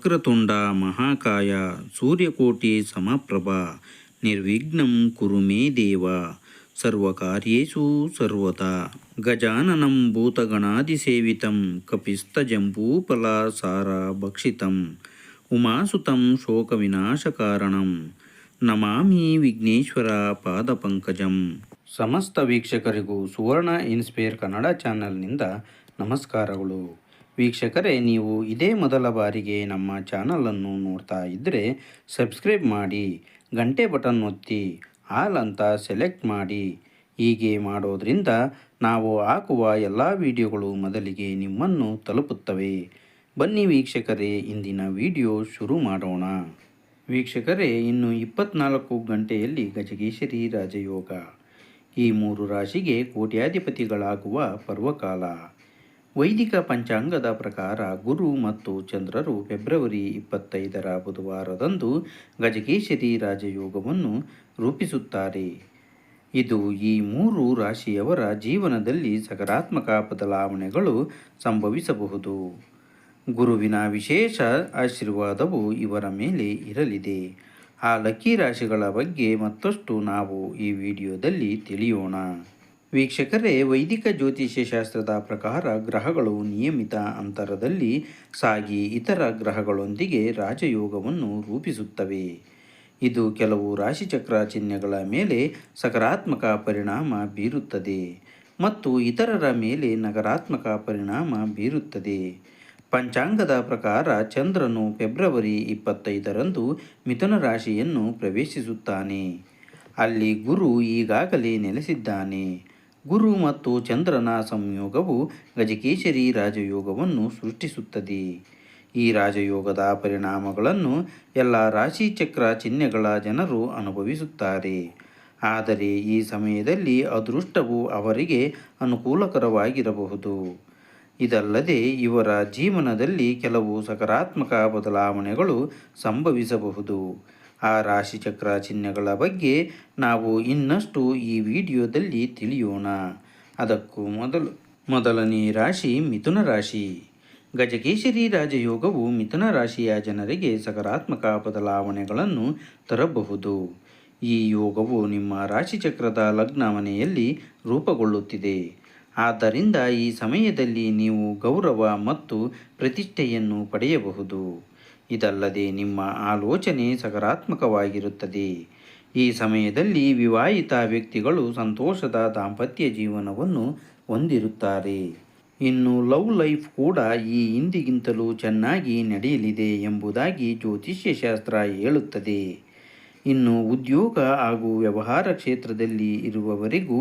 ವಕ್ರತುಂಡ ಮಹಾಕಾಯ ಸೂರ್ಯಕೋಟಿ ಸಮಪ್ರಭ ನಿರ್ವಿಘ್ನಂ ಕುರು ಮೇ ದೇವ ಸರ್ವಕಾರ್ಯೇಷು ಸರ್ವತಾ ಗಜಾನನಂ ಭೂತಗಣಾದಿಸೇವಿತಂ ಕಪಿಸ್ತಜಂಬೂಫಲಸಾರ ಭಕ್ಷಿತಂ ಉಮಾಸುತಂ ಶೋಕವಿನಾಶಕಾರಣಂ ನಮಾಮಿ ವಿಘ್ನೇಶ್ವರ ಪಾದಪಂಕಜಂ. ಸಮಸ್ತ ವೀಕ್ಷಕರಿಗೂ ಸುವರ್ಣ ಇನ್ಸ್ಪೈರ್ ಕನ್ನಡ ಚಾನಲ್ನಿಂದ ನಮಸ್ಕಾರಗಳು. ವೀಕ್ಷಕರೇ, ನೀವು ಇದೇ ಮೊದಲ ಬಾರಿಗೆ ನಮ್ಮ ಚಾನಲನ್ನು ನೋಡ್ತಾ ಇದ್ದರೆ ಸಬ್ಸ್ಕ್ರೈಬ್ ಮಾಡಿ, ಗಂಟೆ ಬಟನ್ ಒತ್ತಿ ಆಲ್ ಅಂತ ಸೆಲೆಕ್ಟ್ ಮಾಡಿ. ಹೀಗೆ ಮಾಡೋದ್ರಿಂದ ನಾವು ಹಾಕುವ ಎಲ್ಲ ವಿಡಿಯೋಗಳು ಮೊದಲಿಗೆ ನಿಮ್ಮನ್ನು ತಲುಪುತ್ತವೆ. ಬನ್ನಿ ವೀಕ್ಷಕರೇ, ಇಂದಿನ ವಿಡಿಯೋ ಶುರು ಮಾಡೋಣ. ವೀಕ್ಷಕರೇ, ಇನ್ನು 24 ಗಂಟೆಯಲ್ಲಿ ಗಜಕೇಸರಿ ರಾಜಯೋಗ. ಈ 3 ರಾಶಿಗೆ ಕೋಟ್ಯಾಧಿಪತಿಗಳಾಗುವ ಪರ್ವಕಾಲ. ವೈದಿಕ ಪಂಚಾಂಗದ ಪ್ರಕಾರ ಗುರು ಮತ್ತು ಚಂದ್ರರು ಫೆಬ್ರವರಿ 25ರ ಬುಧವಾರದಂದು ಗಜಕೇಸರಿ ರಾಜಯೋಗವನ್ನು ರೂಪಿಸುತ್ತಾರೆ. ಇದು ಈ 3 ರಾಶಿಯವರ ಜೀವನದಲ್ಲಿ ಸಕಾರಾತ್ಮಕ ಬದಲಾವಣೆಗಳು ಸಂಭವಿಸಬಹುದು. ಗುರುವಿನ ವಿಶೇಷ ಆಶೀರ್ವಾದವು ಇವರ ಮೇಲೆ ಇರಲಿದೆ. ಆ ಲಕ್ಕಿ ರಾಶಿಗಳ ಬಗ್ಗೆ ಮತ್ತಷ್ಟು ನಾವು ಈ ವಿಡಿಯೋದಲ್ಲಿ ತಿಳಿಯೋಣ. ವೀಕ್ಷಕರೇ, ವೈದಿಕ ಜ್ಯೋತಿಷ್ಯ ಶಾಸ್ತ್ರದ ಪ್ರಕಾರ ಗ್ರಹಗಳು ನಿಯಮಿತ ಅಂತರದಲ್ಲಿ ಸಾಗಿ ಇತರ ಗ್ರಹಗಳೊಂದಿಗೆ ರಾಜಯೋಗವನ್ನು ರೂಪಿಸುತ್ತವೆ. ಇದು ಕೆಲವು ರಾಶಿಚಕ್ರ ಚಿಹ್ನೆಗಳ ಮೇಲೆ ಸಕಾರಾತ್ಮಕ ಪರಿಣಾಮ ಬೀರುತ್ತದೆ ಮತ್ತು ಇತರರ ಮೇಲೆ ನಕಾರಾತ್ಮಕ ಪರಿಣಾಮ ಬೀರುತ್ತದೆ. ಪಂಚಾಂಗದ ಪ್ರಕಾರ ಚಂದ್ರನು ಫೆಬ್ರವರಿ 25ರಂದು ಮಿಥುನ ರಾಶಿಯನ್ನು ಪ್ರವೇಶಿಸುತ್ತಾನೆ. ಅಲ್ಲಿ ಗುರು ಈಗಾಗಲೇ ನೆಲೆಸಿದ್ದಾನೆ. ಗುರು ಮತ್ತು ಚಂದ್ರನ ಸಂಯೋಗವು ಗಜಕೇಸರಿ ರಾಜಯೋಗವನ್ನು ಸೃಷ್ಟಿಸುತ್ತದೆ. ಈ ರಾಜಯೋಗದ ಪರಿಣಾಮಗಳನ್ನು ಎಲ್ಲ ರಾಶಿಚಕ್ರ ಚಿಹ್ನೆಗಳ ಜನರು ಅನುಭವಿಸುತ್ತಾರೆ. ಆದರೆ ಈ ಸಮಯದಲ್ಲಿ ಅದೃಷ್ಟವು ಅವರಿಗೆ ಅನುಕೂಲಕರವಾಗಿರಬಹುದು. ಇದಲ್ಲದೆ ಇವರ ಜೀವನದಲ್ಲಿ ಕೆಲವು ಸಕಾರಾತ್ಮಕ ಬದಲಾವಣೆಗಳು ಸಂಭವಿಸಬಹುದು. ಆ ರಾಶಿಚಕ್ರ ಚಿಹ್ನೆಗಳ ಬಗ್ಗೆ ನಾವು ಇನ್ನಷ್ಟು ಈ ವಿಡಿಯೋದಲ್ಲಿ ತಿಳಿಯೋಣ. ಅದಕ್ಕೂ ಮೊದಲನೇ ರಾಶಿ ಮಿಥುನ ರಾಶಿ. ಗಜಕೇಸರಿ ರಾಜಯೋಗವು ಮಿಥುನ ರಾಶಿಯ ಜನರಿಗೆ ಸಕಾರಾತ್ಮಕ ಬದಲಾವಣೆಗಳನ್ನು ತರಬಹುದು. ಈ ಯೋಗವು ನಿಮ್ಮ ರಾಶಿಚಕ್ರದ ಲಗ್ನ ಮನೆಯಲ್ಲಿ ರೂಪುಗೊಳ್ಳುತ್ತಿದೆ. ಆದ್ದರಿಂದ ಈ ಸಮಯದಲ್ಲಿ ನೀವು ಗೌರವ ಮತ್ತು ಪ್ರತಿಷ್ಠೆಯನ್ನು ಪಡೆಯಬಹುದು. ಇದಲ್ಲದೆ ನಿಮ್ಮ ಆಲೋಚನೆ ಸಕಾರಾತ್ಮಕವಾಗಿರುತ್ತದೆ. ಈ ಸಮಯದಲ್ಲಿ ವಿವಾಹಿತ ವ್ಯಕ್ತಿಗಳು ಸಂತೋಷದ ದಾಂಪತ್ಯ ಜೀವನವನ್ನು ಹೊಂದಿರುತ್ತಾರೆ. ಇನ್ನು ಲವ್ ಲೈಫ್ ಕೂಡ ಈ ಹಿಂದಿಗಿಂತಲೂ ಚೆನ್ನಾಗಿ ನಡೆಯಲಿದೆ ಎಂಬುದಾಗಿ ಜ್ಯೋತಿಷ್ಯ ಶಾಸ್ತ್ರ ಹೇಳುತ್ತದೆ. ಇನ್ನು ಉದ್ಯೋಗ ಹಾಗೂ ವ್ಯವಹಾರ ಕ್ಷೇತ್ರದಲ್ಲಿ ಇರುವವರಿಗೂ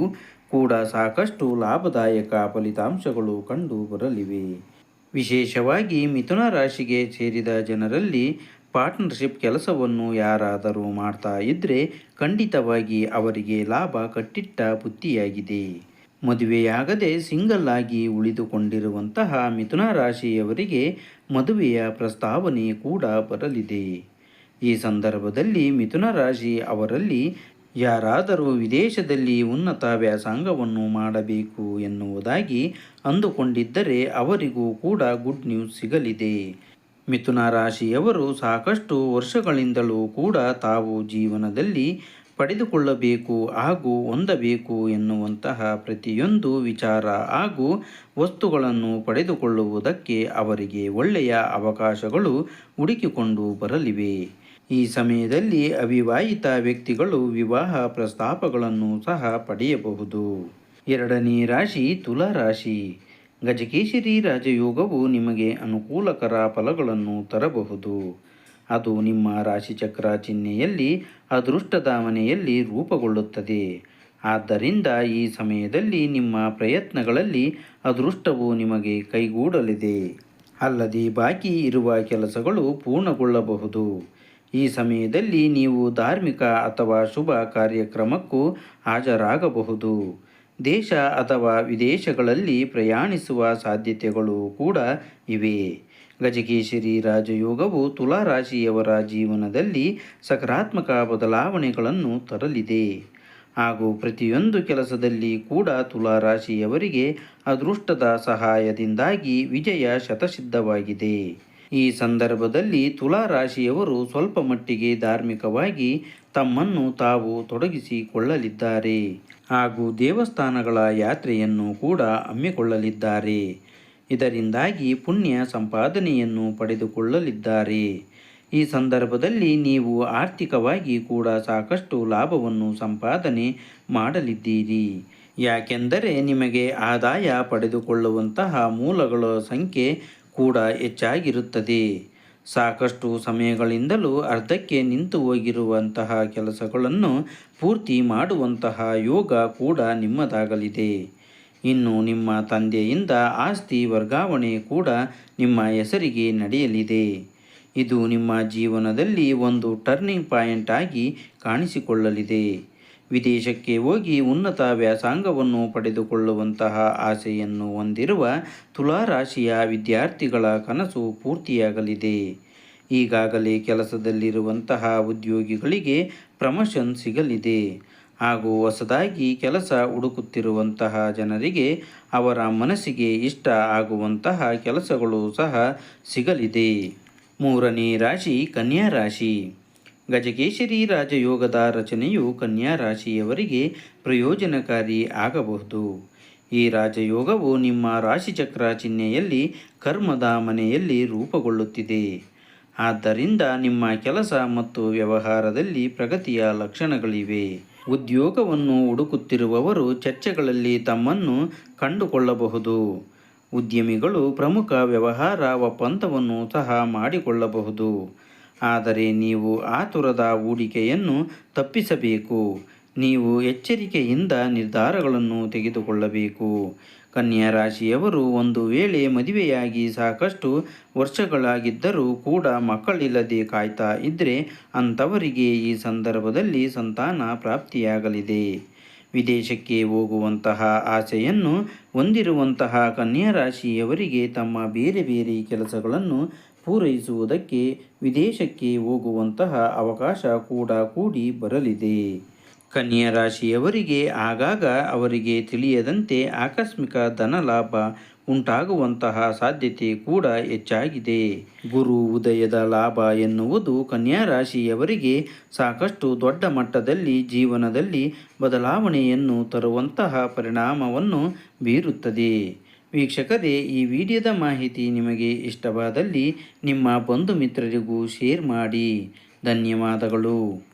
ಕೂಡ ಸಾಕಷ್ಟು ಲಾಭದಾಯಕ ಫಲಿತಾಂಶಗಳು ಕಂಡು ಬರಲಿವೆ. ವಿಶೇಷವಾಗಿ ಮಿಥುನ ರಾಶಿಗೆ ಸೇರಿದ ಜನರಲ್ಲಿ ಪಾರ್ಟ್ನರ್ಶಿಪ್ ಕೆಲಸವನ್ನು ಯಾರಾದರೂ ಮಾಡ್ತಾ ಇದ್ದರೆ ಖಂಡಿತವಾಗಿ ಅವರಿಗೆ ಲಾಭ ಕಟ್ಟಿಟ್ಟ ಬುತ್ತಿಯಾಗಿದೆ. ಮದುವೆಯಾಗದೆ ಸಿಂಗಲ್ ಆಗಿ ಉಳಿದುಕೊಂಡಿರುವಂತಹ ಮಿಥುನ ರಾಶಿಯವರಿಗೆ ಮದುವೆಯ ಪ್ರಸ್ತಾವನೆ ಕೂಡ ಬರಲಿದೆ. ಈ ಸಂದರ್ಭದಲ್ಲಿ ಮಿಥುನ ರಾಶಿ ಅವರಲ್ಲಿ ಯಾರಾದರೂ ವಿದೇಶದಲ್ಲಿ ಉನ್ನತ ವ್ಯಾಸಂಗವನ್ನು ಮಾಡಬೇಕು ಎನ್ನುವುದಾಗಿ ಅಂದುಕೊಂಡಿದ್ದರೆ ಅವರಿಗೂ ಕೂಡ ಗುಡ್ ನ್ಯೂಸ್ ಸಿಗಲಿದೆ. ಮಿಥುನ ರಾಶಿಯವರು ಸಾಕಷ್ಟು ವರ್ಷಗಳಿಂದಲೂ ಕೂಡ ತಾವು ಜೀವನದಲ್ಲಿ ಪಡೆದುಕೊಳ್ಳಬೇಕು ಹಾಗೂ ಹೊಂದಬೇಕು ಎನ್ನುವಂತಹ ಪ್ರತಿಯೊಂದು ವಿಚಾರ ಹಾಗೂ ವಸ್ತುಗಳನ್ನು ಪಡೆದುಕೊಳ್ಳುವುದಕ್ಕೆ ಅವರಿಗೆ ಒಳ್ಳೆಯ ಅವಕಾಶಗಳು ಹುಡುಕಿಕೊಂಡು ಬರಲಿವೆ. ಈ ಸಮಯದಲ್ಲಿ ಅವಿವಾಹಿತ ವ್ಯಕ್ತಿಗಳು ವಿವಾಹ ಪ್ರಸ್ತಾಪಗಳನ್ನು ಸಹ ಪಡೆಯಬಹುದು. ಎರಡನೇ ರಾಶಿ ತುಲಾ ರಾಶಿ. ಗಜಕೇಸರಿ ರಾಜಯೋಗವು ನಿಮಗೆ ಅನುಕೂಲಕರ ಫಲಗಳನ್ನು ತರಬಹುದು. ಅದು ನಿಮ್ಮ ರಾಶಿಚಕ್ರ ಚಿಹ್ನೆಯಲ್ಲಿ ಅದೃಷ್ಟದ ಮನೆಯಲ್ಲಿ ರೂಪುಗೊಳ್ಳುತ್ತದೆ. ಆದ್ದರಿಂದ ಈ ಸಮಯದಲ್ಲಿ ನಿಮ್ಮ ಪ್ರಯತ್ನಗಳಲ್ಲಿ ಅದೃಷ್ಟವು ನಿಮಗೆ ಕೈಗೂಡಲಿದೆ. ಅಲ್ಲದೆ ಬಾಕಿ ಇರುವ ಕೆಲಸಗಳು ಪೂರ್ಣಗೊಳ್ಳಬಹುದು. ಈ ಸಮಯದಲ್ಲಿ ನೀವು ಧಾರ್ಮಿಕ ಅಥವಾ ಶುಭ ಕಾರ್ಯಕ್ರಮಕ್ಕೂ ಹಾಜರಾಗಬಹುದು. ದೇಶ ಅಥವಾ ವಿದೇಶಗಳಲ್ಲಿ ಪ್ರಯಾಣಿಸುವ ಸಾಧ್ಯತೆಗಳು ಕೂಡ ಇವೆ. ಗಜಕೇಸರಿ ರಾಜಯೋಗವು ತುಲಾ ರಾಶಿಯವರ ಜೀವನದಲ್ಲಿ ಸಕಾರಾತ್ಮಕ ಬದಲಾವಣೆಗಳನ್ನು ತರಲಿದೆ. ಹಾಗೂ ಪ್ರತಿಯೊಂದು ಕೆಲಸದಲ್ಲಿ ಕೂಡ ತುಲಾ ರಾಶಿಯವರಿಗೆ ಅದೃಷ್ಟದ ಸಹಾಯದಿಂದಾಗಿ ವಿಜಯ ಶತಸಿದ್ಧವಾಗಿದೆ. ಈ ಸಂದರ್ಭದಲ್ಲಿ ತುಲಾ ರಾಶಿಯವರು ಸ್ವಲ್ಪ ಮಟ್ಟಿಗೆ ಧಾರ್ಮಿಕವಾಗಿ ತಮ್ಮನ್ನು ತಾವು ತೊಡಗಿಸಿಕೊಳ್ಳಲಿದ್ದಾರೆ ಹಾಗೂ ದೇವಸ್ಥಾನಗಳ ಯಾತ್ರೆಯನ್ನು ಕೂಡ ಹಮ್ಮಿಕೊಳ್ಳಲಿದ್ದಾರೆ. ಇದರಿಂದಾಗಿ ಪುಣ್ಯ ಸಂಪಾದನೆಯನ್ನು ಪಡೆದುಕೊಳ್ಳಲಿದ್ದಾರೆ. ಈ ಸಂದರ್ಭದಲ್ಲಿ ನೀವು ಆರ್ಥಿಕವಾಗಿ ಕೂಡ ಸಾಕಷ್ಟು ಲಾಭವನ್ನು ಸಂಪಾದನೆ ಮಾಡಲಿದ್ದೀರಿ. ಯಾಕೆಂದರೆ ನಿಮಗೆ ಆದಾಯ ಪಡೆದುಕೊಳ್ಳುವಂತಹ ಮೂಲಗಳ ಸಂಖ್ಯೆ ಕೂಡ ಹೆಚ್ಚಾಗಿರುತ್ತದೆ. ಸಾಕಷ್ಟು ಸಮಯಗಳಿಂದಲೂ ಅರ್ಧಕ್ಕೆ ನಿಂತು ಹೋಗಿರುವಂತಹ ಕೆಲಸಗಳನ್ನು ಪೂರ್ತಿ ಮಾಡುವಂತಹ ಯೋಗ ಕೂಡ ನಿಮ್ಮದಾಗಲಿದೆ. ಇನ್ನು ನಿಮ್ಮ ತಂದೆಯಿಂದ ಆಸ್ತಿ ವರ್ಗಾವಣೆ ಕೂಡ ನಿಮ್ಮ ಹೆಸರಿಗೆ ನಡೆಯಲಿದೆ. ಇದು ನಿಮ್ಮ ಜೀವನದಲ್ಲಿ ಒಂದು ಟರ್ನಿಂಗ್ ಪಾಯಿಂಟ್ ಆಗಿ ಕಾಣಿಸಿಕೊಳ್ಳಲಿದೆ. ವಿದೇಶಕ್ಕೆ ಹೋಗಿ ಉನ್ನತ ವ್ಯಾಸಂಗವನ್ನು ಪಡೆದುಕೊಳ್ಳುವಂತಹ ಆಸೆಯನ್ನು ಹೊಂದಿರುವ ತುಲಾ ರಾಶಿಯ ವಿದ್ಯಾರ್ಥಿಗಳ ಕನಸು ಪೂರ್ತಿಯಾಗಲಿದೆ. ಈಗಾಗಲೇ ಕೆಲಸದಲ್ಲಿರುವಂತಹ ಉದ್ಯೋಗಿಗಳಿಗೆ ಪ್ರಮೋಷನ್ ಸಿಗಲಿದೆ ಹಾಗೂ ಹೊಸದಾಗಿ ಕೆಲಸ ಹುಡುಕುತ್ತಿರುವಂತಹ ಜನರಿಗೆ ಅವರ ಮನಸ್ಸಿಗೆ ಇಷ್ಟ ಆಗುವಂತಹ ಕೆಲಸಗಳು ಸಹ ಸಿಗಲಿದೆ. ಮೂರನೇ ರಾಶಿ ಕನ್ಯಾ ರಾಶಿ. ಗಜಕೇಸರಿ ರಾಜಯೋಗದ ರಚನೆಯು ಕನ್ಯಾ ರಾಶಿಯವರಿಗೆ ಪ್ರಯೋಜನಕಾರಿ ಆಗಬಹುದು. ಈ ರಾಜಯೋಗವು ನಿಮ್ಮ ರಾಶಿಚಕ್ರ ಚಿಹ್ನೆಯಲ್ಲಿ ಕರ್ಮದ ಮನೆಯಲ್ಲಿ ರೂಪುಗೊಳ್ಳುತ್ತಿದೆ. ಆದ್ದರಿಂದ ನಿಮ್ಮ ಕೆಲಸ ಮತ್ತು ವ್ಯವಹಾರದಲ್ಲಿ ಪ್ರಗತಿಯ ಲಕ್ಷಣಗಳಿವೆ. ಉದ್ಯೋಗವನ್ನು ಹುಡುಕುತ್ತಿರುವವರು ಚರ್ಚೆಗಳಲ್ಲಿ ತಮ್ಮನ್ನು ಕಂಡುಕೊಳ್ಳಬಹುದು. ಉದ್ಯಮಿಗಳು ಪ್ರಮುಖ ವ್ಯವಹಾರ ಒಪ್ಪಂದವನ್ನು ಸಹ ಮಾಡಿಕೊಳ್ಳಬಹುದು. ಆದರೆ ನೀವು ಆತುರದ ಹೂಡಿಕೆಯನ್ನು ತಪ್ಪಿಸಬೇಕು. ನೀವು ಎಚ್ಚರಿಕೆಯಿಂದ ನಿರ್ಧಾರಗಳನ್ನು ತೆಗೆದುಕೊಳ್ಳಬೇಕು. ಕನ್ಯಾ ರಾಶಿಯವರು ಒಂದು ವೇಳೆ ಮದುವೆಯಾಗಿ ಸಾಕಷ್ಟು ವರ್ಷಗಳಾಗಿದ್ದರೂ ಕೂಡ ಮಕ್ಕಳಿಲ್ಲದೆ ಕಾಯ್ತಾ ಇದ್ದರೆ ಅಂಥವರಿಗೆ ಈ ಸಂದರ್ಭದಲ್ಲಿ ಸಂತಾನ ಪ್ರಾಪ್ತಿಯಾಗಲಿದೆ. ವಿದೇಶಕ್ಕೆ ಹೋಗುವಂತಹ ಆಸೆಯನ್ನು ಹೊಂದಿರುವಂತಹ ಕನ್ಯಾ ರಾಶಿಯವರಿಗೆ ತಮ್ಮ ಬೇರೆ ಬೇರೆ ಕೆಲಸಗಳನ್ನು ಪೂರೈಸುವುದಕ್ಕೆ ವಿದೇಶಕ್ಕೆ ಹೋಗುವಂತಹ ಅವಕಾಶ ಕೂಡ ಕೂಡಿ ಬರಲಿದೆ. ಕನ್ಯಾ ರಾಶಿಯವರಿಗೆ ಆಗಾಗ ಅವರಿಗೆ ತಿಳಿಯದಂತೆ ಆಕಸ್ಮಿಕ ಧನಲಾಭ ಉಂಟಾಗುವಂತಹ ಸಾಧ್ಯತೆ ಕೂಡ ಹೆಚ್ಚಾಗಿದೆ. ಗುರು ಉದಯದ ಲಾಭ ಎನ್ನುವುದು ಕನ್ಯಾ ರಾಶಿಯವರಿಗೆ ಸಾಕಷ್ಟು ದೊಡ್ಡ ಮಟ್ಟದಲ್ಲಿ ಜೀವನದಲ್ಲಿ ಬದಲಾವಣೆಯನ್ನು ತರುವಂತಹ ಪರಿಣಾಮವನ್ನು ಬೀರುತ್ತದೆ. ವೀಕ್ಷಕರೇ, ಈ ವಿಡಿಯೋದ ಮಾಹಿತಿ ನಿಮಗೆ ಇಷ್ಟವಾದಲ್ಲಿ ನಿಮ್ಮ ಬಂಧು ಮಿತ್ರರಿಗೂ ಶೇರ್ ಮಾಡಿ. ಧನ್ಯವಾದಗಳು.